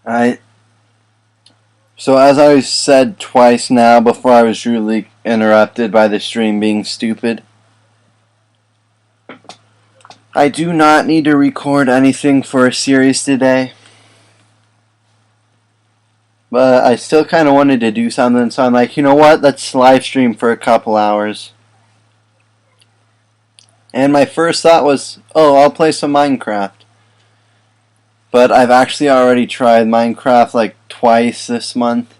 Alright. So as I said twice now before I was rudely interrupted by the stream being stupid, I do not need to record anything for a series today. But I still kind of wanted to do something, so I'm like, you know what, let's live stream for a couple hours. And my first thought was, oh, I'll play some Minecraft. But I've actually already tried Minecraft like twice this month.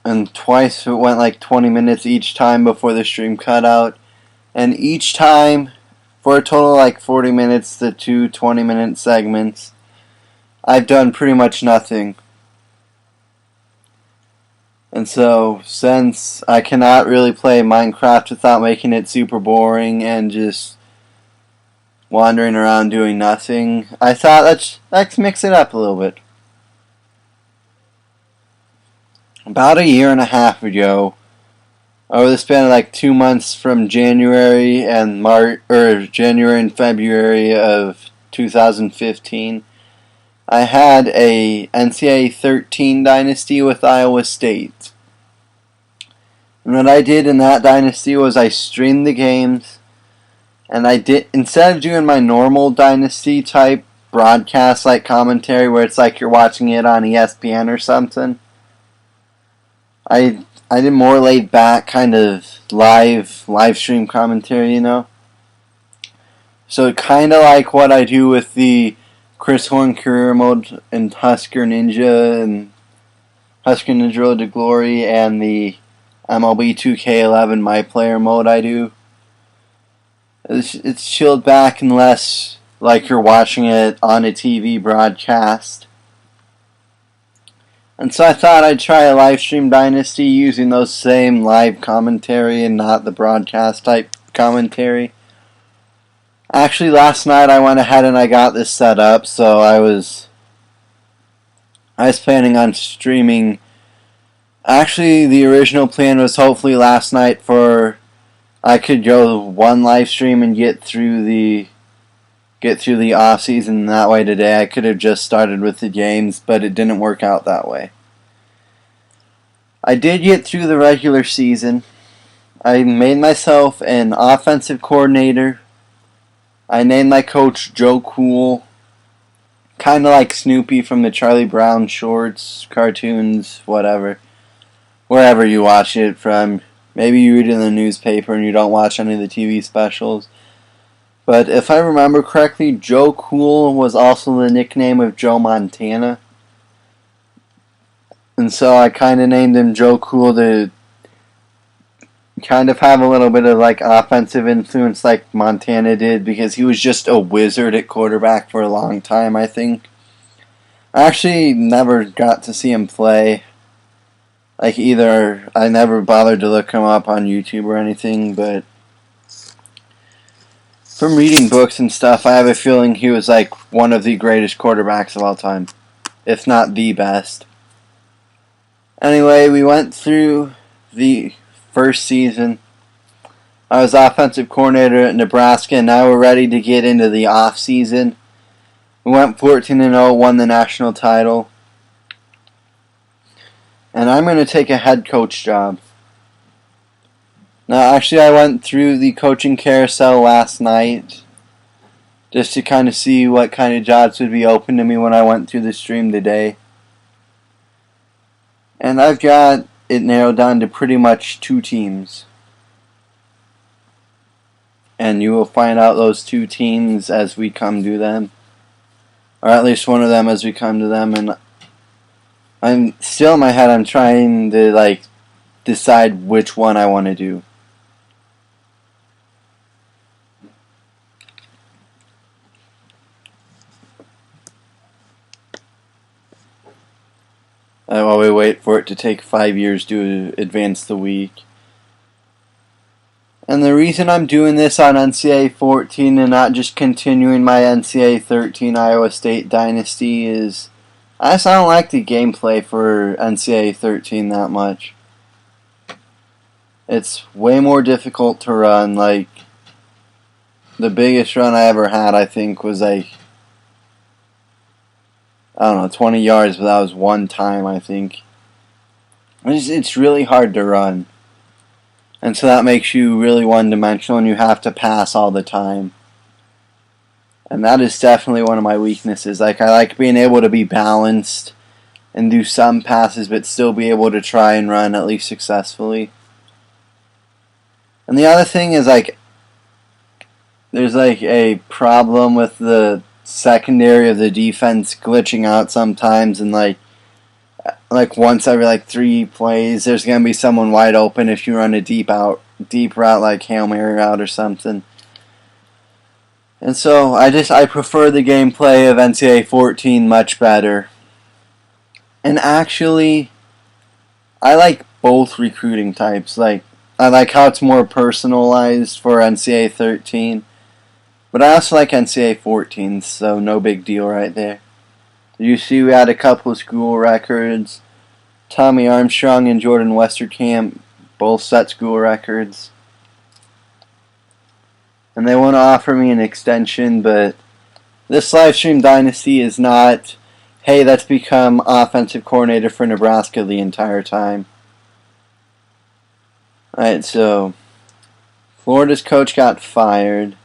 And twice it went like 20 minutes each time before the stream cut out. And each time, for a total of like 40 minutes to two 20-minute segments, I've done pretty much nothing. And so, since I cannot really play Minecraft without making it super boring and just wandering around doing nothing, I thought let's mix it up a little bit. About a year and a half ago, over the span of like 2 months from January and January and February of 2015, I had a NCAA 13 Dynasty with Iowa State. And what I did in that Dynasty was I streamed the games, and I did, instead of doing my normal Dynasty type broadcast like commentary where it's like you're watching it on ESPN or something, I did more laid back kind of live stream commentary, you know? So kind of like what I do with the Chris Horn career mode and Husker Ninja Road to Glory and the MLB 2K11 My Player mode I do. It's chilled back and less like you're watching it on a TV broadcast. And so I thought I'd try a live stream Dynasty using those same live commentary and not the broadcast type commentary. Actually, last night I went ahead and I got this set up, so I was planning on streaming. Actually, the original plan was hopefully last night for I could go one live stream and get through the offseason that way today. I could have just started with the games, but it didn't work out that way. I did get through the regular season. I made myself an offensive coordinator. I named my coach Joe Cool, kind of like Snoopy from the Charlie Brown shorts, cartoons, whatever. Wherever you watch it from. Maybe you read it in the newspaper and you don't watch any of the TV specials. But if I remember correctly, Joe Cool was also the nickname of Joe Montana. And so I kind of named him Joe Cool to kind of have a little bit of like offensive influence like Montana did, because he was just a wizard at quarterback for a long time, I think. I actually never got to see him play. Like either, I never bothered to look him up on YouTube or anything, but from reading books and stuff, I have a feeling he was like one of the greatest quarterbacks of all time, if not the best. Anyway, we went through the first season. I was offensive coordinator at Nebraska, and now we're ready to get into the offseason. We went 14-0, won the national title. And I'm going to take a head coach job. Now, actually, I went through the coaching carousel last night just to kind of see what kind of jobs would be open to me when I went through the stream today. And I've got it narrowed down to pretty much 2 teams. And you will find out those 2 teams as we come to them. Or at least one of them as we come to them. And I'm still in my head, I'm trying to like decide which one I want to do. While we wait for it to take 5 years to advance the week. And the reason I'm doing this on NCAA 14 and not just continuing my NCAA 13 Iowa State Dynasty is I don't like the gameplay for NCAA 13 that much. It's way more difficult to run. Like, the biggest run I ever had, I think, was like I don't know, 20 yards, but that was one time, I think. It's really hard to run. And so that makes you really one-dimensional, and you have to pass all the time. And that is definitely one of my weaknesses. Like, I like being able to be balanced and do some passes, but still be able to try and run at least successfully. And the other thing is, like, there's like a problem with the secondary of the defense glitching out sometimes, and like once every like 3 plays, there's gonna be someone wide open if you run a deep route like Hail Mary route or something. And so I prefer the gameplay of NCAA 14 much better. And actually, I like both recruiting types. Like, I like how it's more personalized for NCAA 13. But I also like NCAA 14, so no big deal right there. You see we had a couple of school records. Tommy Armstrong and Jordan Westerkamp both set school records. And they want to offer me an extension, but this Livestream Dynasty is not, hey, let's become offensive coordinator for Nebraska the entire time. Alright, so Florida's coach got fired,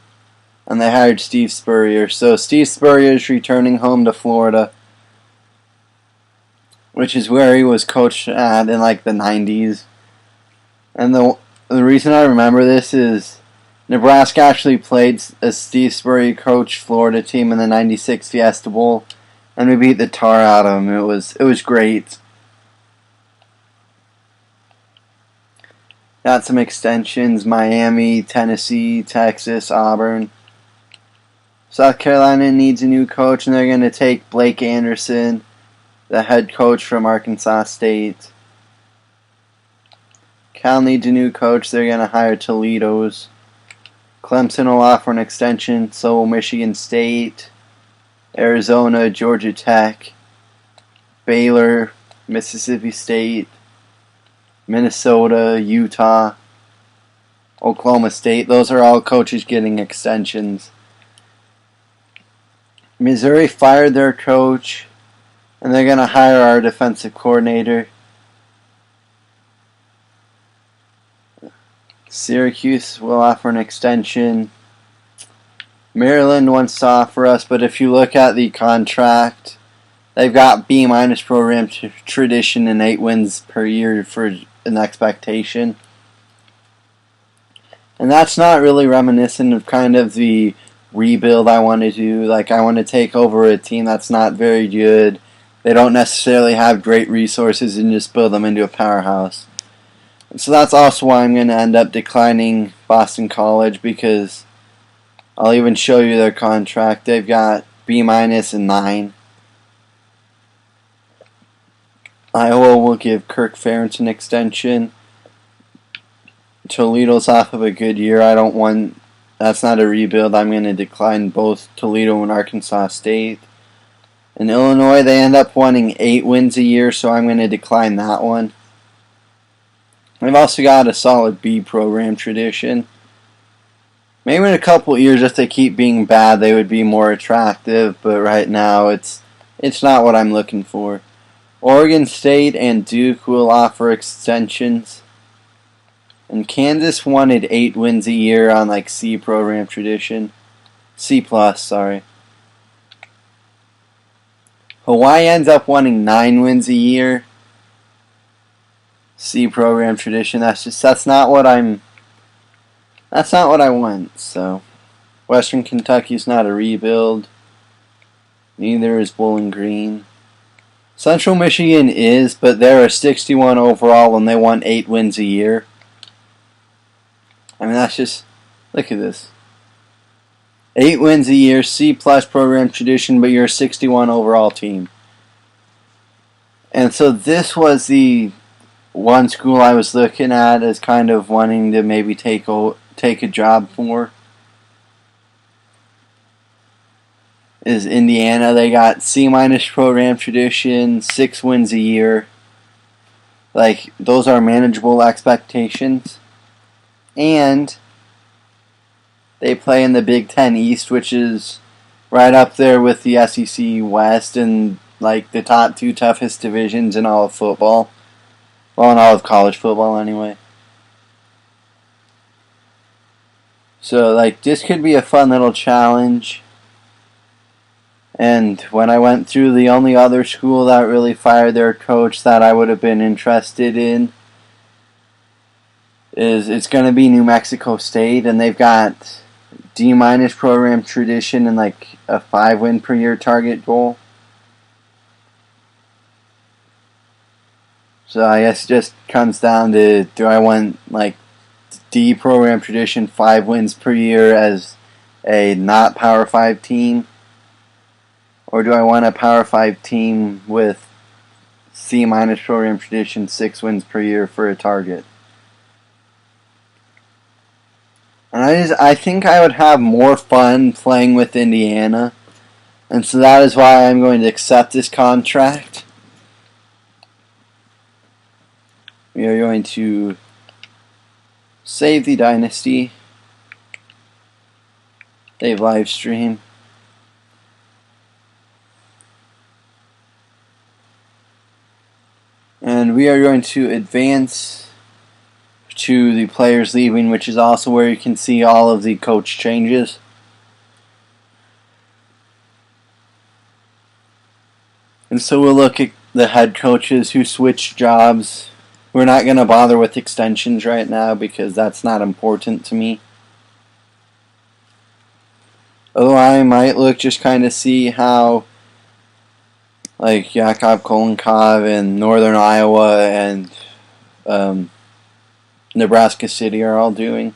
and they hired Steve Spurrier. So Steve Spurrier is returning home to Florida, which is where he was coached at in like the 90s. And the reason I remember this is Nebraska actually played a Steve Spurrier coach Florida team in the 96 Fiesta Bowl, and we beat the tar out of them. It was great. Got some extensions: Miami, Tennessee, Texas, Auburn. South Carolina needs a new coach, and they're going to take Blake Anderson, the head coach from Arkansas State. Cal needs a new coach. They're going to hire Toledo's. Clemson will offer an extension. So will Michigan State, Arizona, Georgia Tech, Baylor, Mississippi State, Minnesota, Utah, Oklahoma State. Those are all coaches getting extensions. Missouri fired their coach, and they're going to hire our defensive coordinator. Syracuse will offer an extension. Maryland wants to offer us, but if you look at the contract, they've got B- program tradition and 8 wins per year for an expectation. And that's not really reminiscent of kind of the rebuild I want to do. Like, I want to take over a team that's not very good. They don't necessarily have great resources, and just build them into a powerhouse. And so that's also why I'm going to end up declining Boston College, because I'll even show you their contract. They've got B- and 9. Iowa will give Kirk Ferentz an extension. Toledo's off of a good year. That's not a rebuild. I'm going to decline both Toledo and Arkansas State. In Illinois, they end up wanting 8 wins a year, so I'm going to decline that one. They've also got a solid B program tradition. Maybe in a couple years, if they keep being bad, they would be more attractive, but right now it's not what I'm looking for. Oregon State and Duke will offer extensions. And Kansas wanted 8 wins a year on like C program tradition. C+, sorry. Hawaii ends up wanting 9 wins a year. C program tradition. That's not what I want. So Western Kentucky's not a rebuild. Neither is Bowling Green. Central Michigan is, but they're a 61 overall and they want 8 wins a year. I mean, that's just, look at this. 8 wins a year, C+ program tradition, but you're a 61 overall team. And so this was the one school I was looking at as kind of wanting to maybe take a job for. Is Indiana. They got C- program tradition, 6 wins a year. Like, those are manageable expectations. And they play in the Big Ten East, which is right up there with the SEC West, and like the top 2 toughest divisions in all of football. Well, in all of college football, anyway. So, like, this could be a fun little challenge. And when I went through, the only other school that really fired their coach that I would have been interested in is it's going to be New Mexico State, and they've got D- program tradition and like a 5-win per year target goal. So I guess it just comes down to, do I want like D program tradition 5 wins per year as a not Power 5 team? Or do I want a Power 5 team with C- program tradition 6 wins per year for a target? And I think I would have more fun playing with Indiana. And so that is why I'm going to accept this contract. We are going to save the Dynasty. Save Livestream. And we are going to advance to the players leaving, which is also where you can see all of the coach changes. And so we'll look at the head coaches who switched jobs. We're not going to bother with extensions right now because that's not important to me. Although I might look just kind of see how like Yakov Kolenkov and Northern Iowa and Nebraska City are all doing.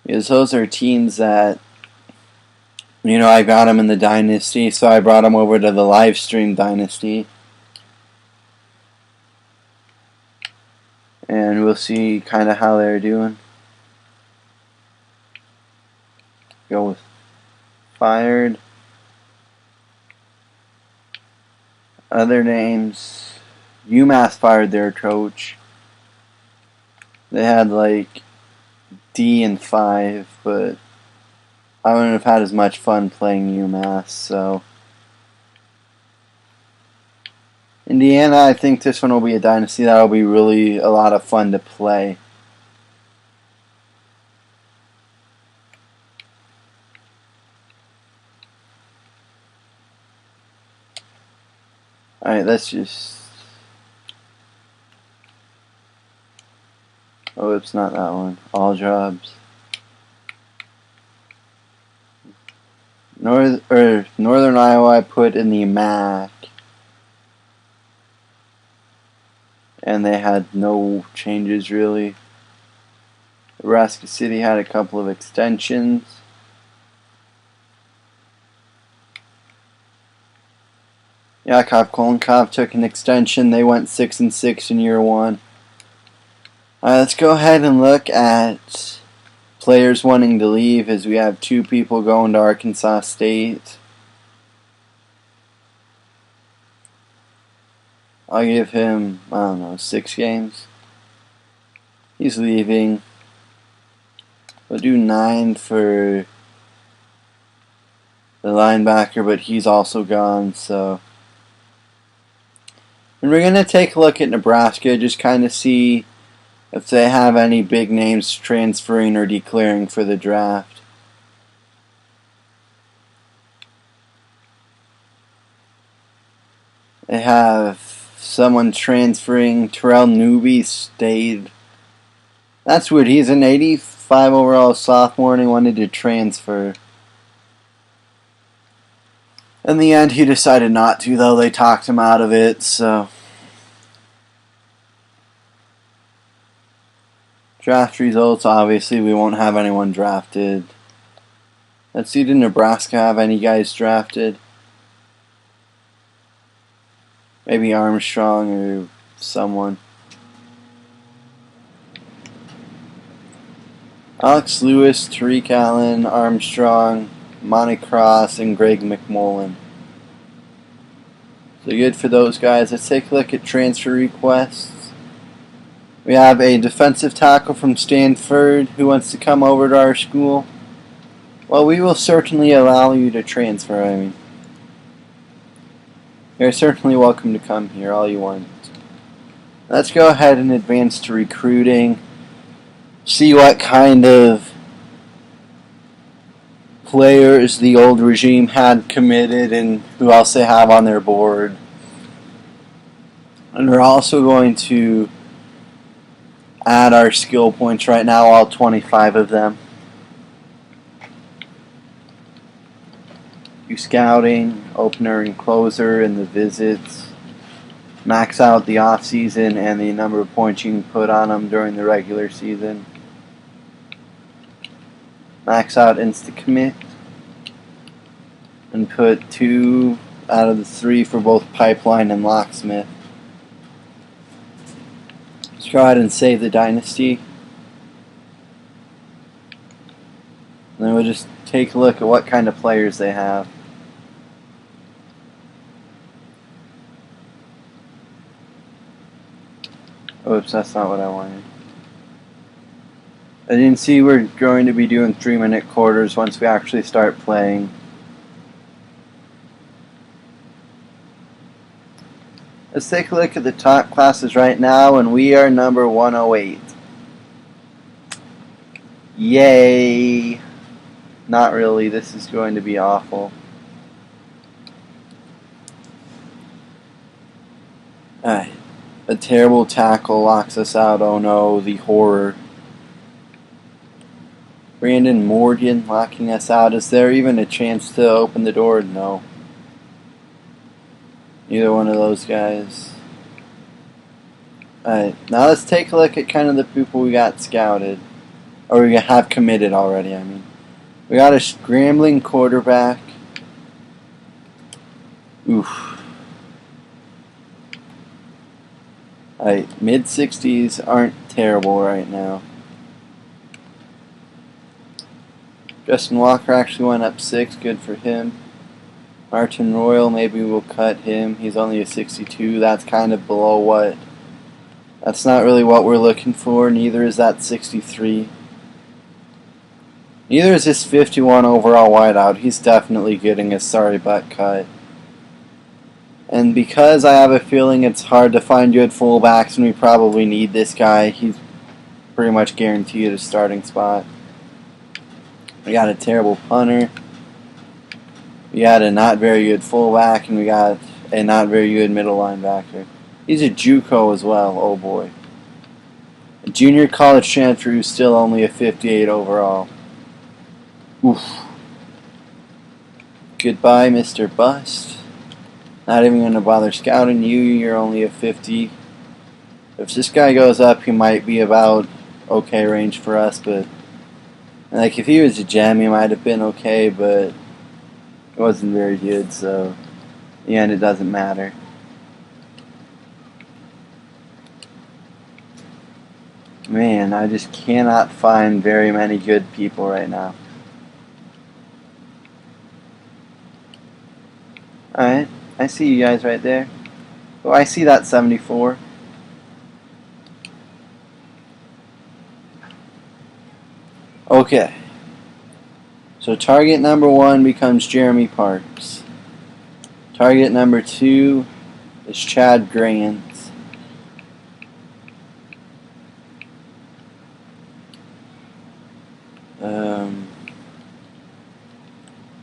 Because those are teams that, you know, I got them in the Dynasty, so I brought them over to the Livestream Dynasty. And we'll see kind of how they're doing. Go with fired. Other names. UMass fired their coach. They had like D and 5, but I wouldn't have had as much fun playing UMass, so. Indiana, I think this one will be a dynasty that will be really a lot of fun to play. Alright, let's just... Oh, it's not that one. All jobs. Northern Iowa I put in the MAC. And they had no changes really. Nebraska City had a couple of extensions. Yakov Kolenkov took an extension. They went 6-6 in year 1. Alright, let's go ahead and look at players wanting to leave, as we have 2 people going to Arkansas State. I'll give him, I don't know, 6 games. He's leaving. We'll do 9 for the linebacker, but he's also gone, so. And we're going to take a look at Nebraska, just kind of see if they have any big names transferring or declaring for the draft. They have someone transferring. Terrell Newby stayed. That's weird. He's an 85 overall sophomore and he wanted to transfer. In the end, he decided not to, though. They talked him out of it, so. Draft results, obviously, we won't have anyone drafted. Let's see, did Nebraska have any guys drafted? Maybe Armstrong or someone. Alex Lewis, Tariq Allen, Armstrong, Monty Cross, and Greg McMullen. So good for those guys. Let's take a look at transfer requests. We have a defensive tackle from Stanford who wants to come over to our school. Well, we will certainly allow you to transfer, You're certainly welcome to come here all you want. Let's go ahead and advance to recruiting. See what kind of players the old regime had committed and who else they have on their board. And we're also going to add our skill points right now, all 25 of them. Do scouting, opener and closer, and the visits. Max out the offseason and the number of points you can put on them during the regular season. Max out insta-commit. And put 2 out of the 3 for both pipeline and locksmith. Let's go ahead and save the Dynasty. And then we'll just take a look at what kind of players they have. Oops, that's not what I wanted. I didn't see we're going to be doing 3-minute quarters once we actually start playing. Let's take a look at the top classes right now, and we are number 108. Yay! Not really, this is going to be awful. Alright. A terrible tackle locks us out. Oh no, the horror. Brandon Morgan locking us out. Is there even a chance to open the door? No. Neither one of those guys. Alright, now let's take a look at kind of the people we got scouted. Or we have committed already, I mean. We got a scrambling quarterback. Oof. Alright, mid-60s aren't terrible right now. Justin Walker actually went up 6, good for him. Martin Royal, maybe we'll cut him. He's only a 62, that's kind of below what. That's not really what we're looking for, neither is that 63. Neither is this 51 overall wideout. He's definitely getting a sorry butt cut. And because I have a feeling it's hard to find good fullbacks and we probably need this guy, he's pretty much guaranteed a starting spot. We got a terrible punter. We got a not very good fullback, and we got a not very good middle linebacker. He's a JUCO as well, oh boy. A junior college transfer who's still only a 58 overall. Oof. Goodbye, Mr. Bust. Not even going to bother scouting you, you're only a 50. If this guy goes up, he might be about okay range for us, but like if he was a gem, he might have been okay, but it wasn't very good, so in the end it doesn't matter. Man, I just cannot find very many good people right now. Alright, I see you guys right there. Oh, I see that 74. Okay. So target number 1 becomes Jeremy Parks. Target number 2 is Chad Grant.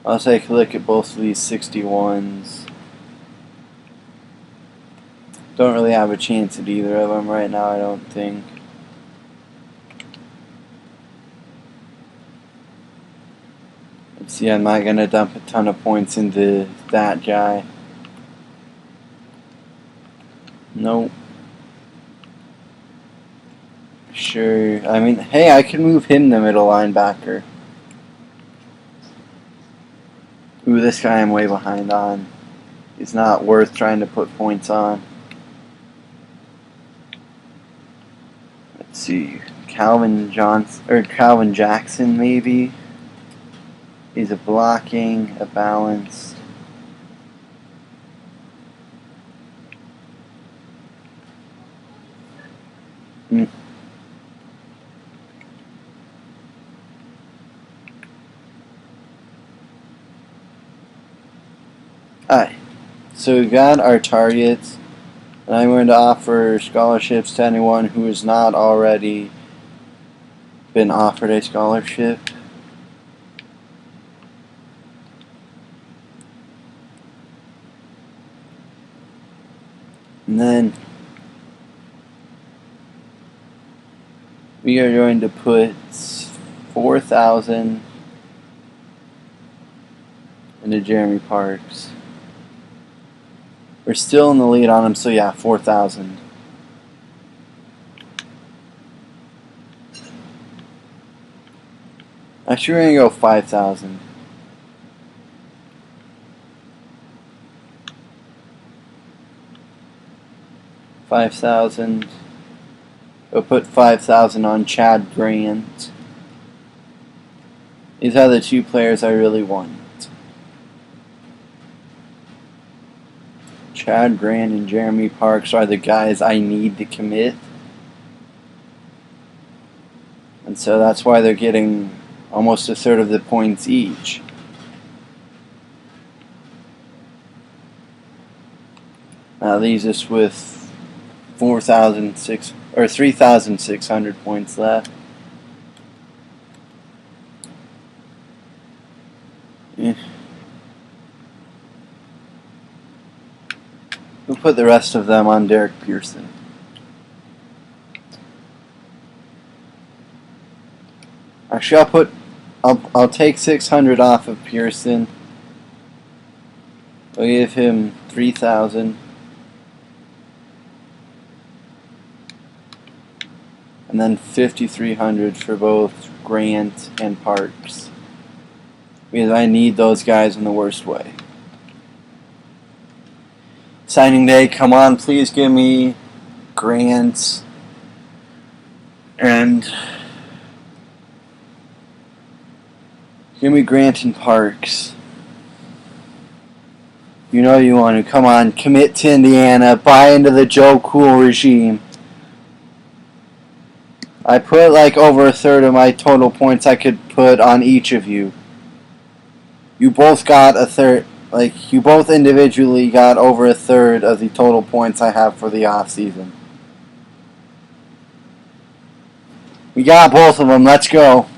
I'll take a look at both of these 61s. Don't really have a chance at either of them right now, I don't think. Let's see, I'm not going to dump a ton of points into that guy. Nope. Sure. I mean, hey, I can move him to middle linebacker. Ooh, this guy I'm way behind on. He's not worth trying to put points on. Let's see. Calvin Jackson, maybe. He's a blocking, a balanced. Alright, So we got our targets, and I'm going to offer scholarships to anyone who has not already been offered a scholarship. And then we are going to put 4,000 into Jeremy Parks. We're still in the lead on him, so yeah, 4,000. Actually, we're going to go 5,000. We'll put 5,000 on Chad Grant. These are the two players I really want. Chad Grant and Jeremy Parks are the guys I need to commit. And so that's why they're getting almost a third of the points each. That leaves us with 3,600 points left. Yeah. We'll put the rest of them on Derek Pearson. Actually, I'll take 600 off of Pearson. I'll give him 3,000. And then 5,300 for both Grant and Parks. Because I need those guys in the worst way. Signing day, come on, please give me Grant and Parks. You know you want to. Come on, commit to Indiana, buy into the Joe Cool regime. I put like over a third of my total points I could put on each of you. You both got a third. Like, you both individually got over a third of the total points I have for the offseason. We got both of them. Let's go.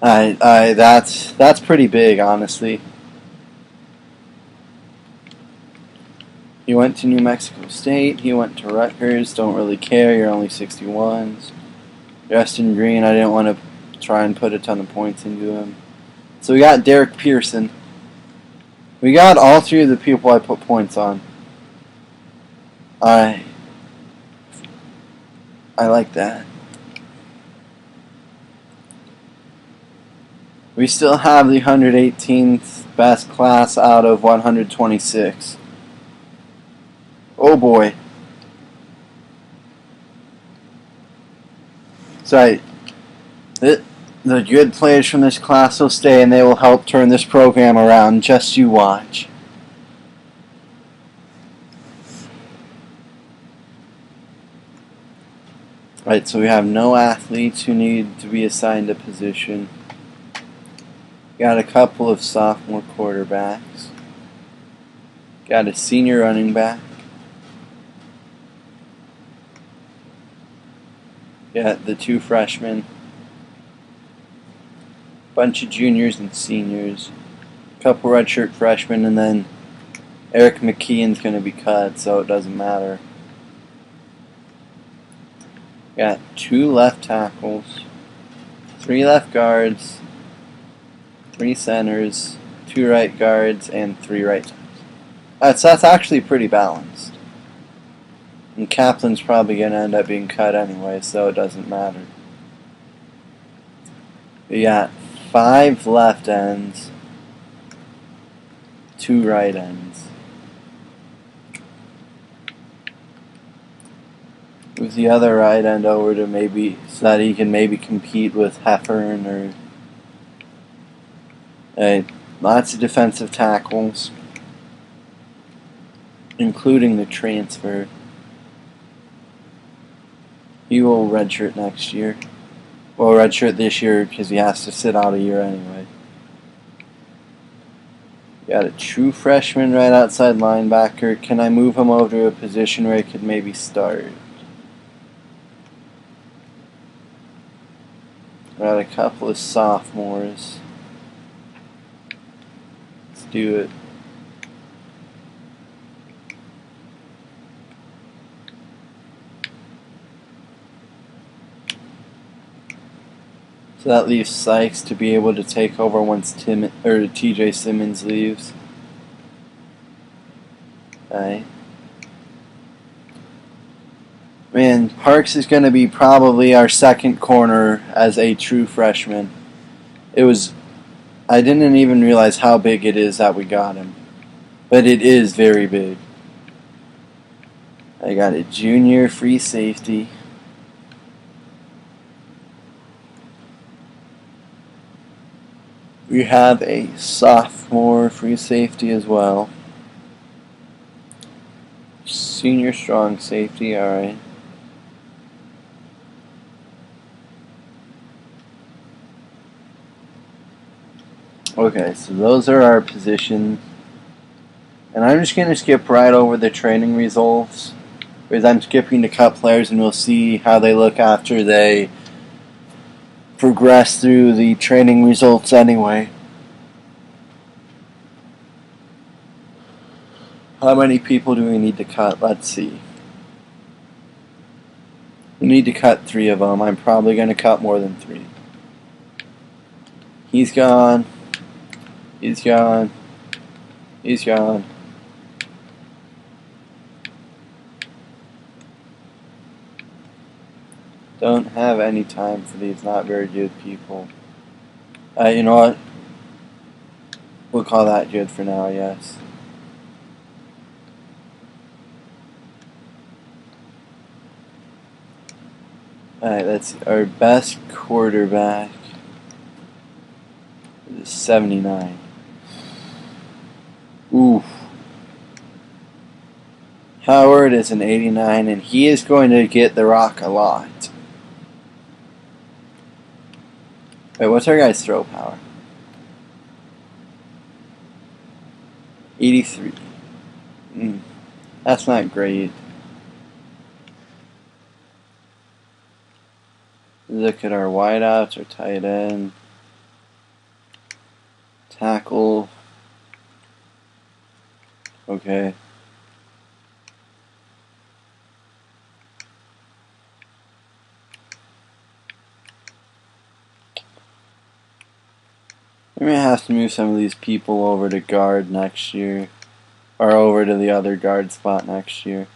That's pretty big, honestly. He went to New Mexico State. He went to Rutgers. Don't really care. You're only 61s. Justin Green, I didn't want to try and put a ton of points into him. So we got Derek Pearson. We got all three of the people I put points on. I like that. We still have the 118th best class out of 126. Oh boy. Sorry. The good players from this class will stay and they will help turn this program around. Just you watch. Right, so we have no athletes who need to be assigned a position. Got a couple of sophomore quarterbacks. Got a senior running back. Got the two freshmen. Bunch of juniors and seniors. Couple redshirt freshmen, and then Eric McKeon's going to be cut, so it doesn't matter. Got 2 left tackles, 3 left guards, 3 centers, 2 right guards, and 3 right tackles. That's actually pretty balanced. And Kaplan's probably going to end up being cut anyway, so it doesn't matter. We got 5 left ends, 2 right ends. Move the other right end over to maybe so that he can maybe compete with Heffern or lots of defensive tackles, including the transfer. He will redshirt next year. Well, redshirt this year because he has to sit out a year anyway. Got a true freshman right outside linebacker. Can I move him over to a position where he could maybe start? Got a couple of sophomores. Let's do it. So that leaves Sykes to be able to take over once TJ Simmons leaves. Okay. Man, Parks is going to be probably our second corner as a true freshman. I didn't even realize how big it is that we got him. But it is very big. I got a junior free safety. We have a sophomore free safety as well. Senior strong safety, alright. Okay, so those are our positions. And I'm just going to skip right over the training results. Because I'm skipping to cut players and we'll see how they look after they progress through the training results anyway. How many people do we need to cut? Let's see. We need to cut 3 of them. I'm probably going to cut more than 3. He's gone. He's gone. He's gone. Don't have any time for these not very good people. You know what? We'll call that good for now, yes. Alright, that's our best quarterback is 79. Oof. Howard is an 89, and he is going to get the rock a lot. Wait, what's our guy's throw power? 83. That's not great. Look at our wideouts, our tight end, tackle. Okay. We may have to move some of these people over to guard next year, or over to the other guard spot next year.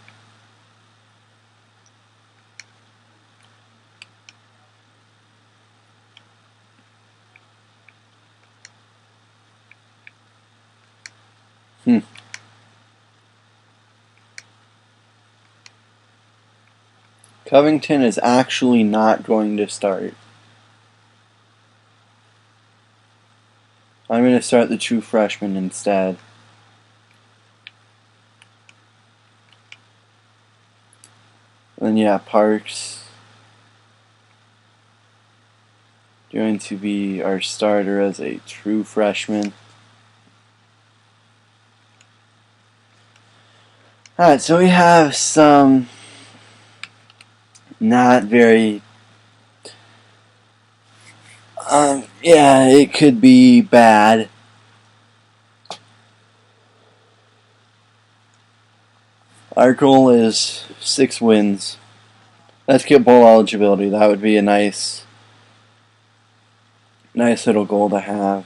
Covington is actually not going to start. I'm going to start the true freshman instead. And yeah, Parks going to be our starter as a true freshman. Alright, so we have some not very yeah, it could be bad. Our goal is 6 wins. Let's get bowl eligibility. That would be a nice little goal to have.